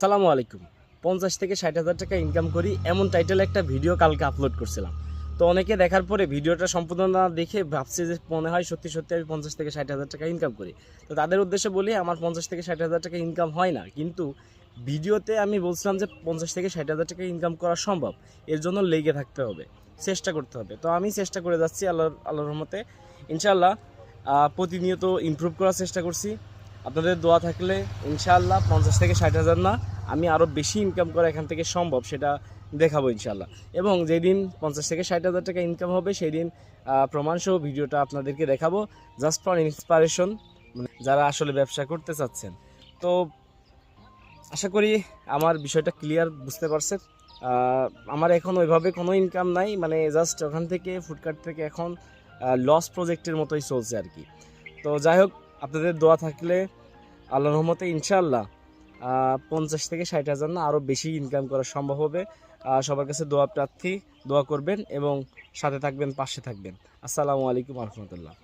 আসসালামু আলাইকুম। ৫০ থেকে ৬০,০০০ টাকা ইনকাম করি এমন টাইটেলে একটা ভিডিও কালকে আপলোড করছিলাম। তো অনেকে দেখার পরে ভিডিওটা সম্পূর্ণ না দেখে ভাবছে যে মনে হয় সত্যি সত্যি আমি ৫০ থেকে ৬০,০০০ টাকা ইনকাম করি। তো তাদের উদ্দেশ্যে বলি আমার ৫০ থেকে ৬০,০০০ টাকা ইনকাম হয় না, কিন্তু ভিডিওতে আমি বলছিলাম যে ৫০ থেকে ৬০,০০০ টাকা ইনকাম করা সম্ভব। এর জন্য লেগে থাকতে হবে, চেষ্টা করতে হবে। তো আমি চেষ্টা করে যাচ্ছি আল্লাহর রহমতে। ইনশাআল্লাহ প্রতিনিয়ত ইমপ্রুভ করার চেষ্টা করছি। আপনাদের দোয়া থাকলে ইনশাআল্লাহ ৫০ থেকে ৬০,০০০ না, আমি আরও বেশি ইনকাম করা এখান থেকে সম্ভব সেটা দেখাবো ইনশাআল্লাহ। এবং যেদিন ৫০ থেকে ৬০,০০০ টাকা ইনকাম হবে সেই দিন প্রমাণসহ ভিডিওটা আপনাদেরকে দেখাবো, জাস্ট ফর ইন্সপিরেশন, যারা আসলে ব্যবসা করতে চাচ্ছেন। তো আশা করি আমার বিষয়টা ক্লিয়ার বুঝতে পারছেন। আমার এখন ওইভাবে কোনো ইনকাম নাই, মানে জাস্ট ওখান থেকে ফুডকার্ট থেকে এখন লস প্রজেক্টের মতোই চলছে আর কি। তো যাই হোক, আপনাদের দোয়া থাকলে আল্লাহর রহমতে ইনশাআল্লাহ ৫০ থেকে ৬০,০০০ না আরও বেশি ইনকাম করা সম্ভব হবে। সবার কাছে দোয়া প্রার্থী, দোয়া করবেন এবং সাথে থাকবেন, পাশে থাকবেন। আসসালামু আলাইকুম রহমতুল্লাহ।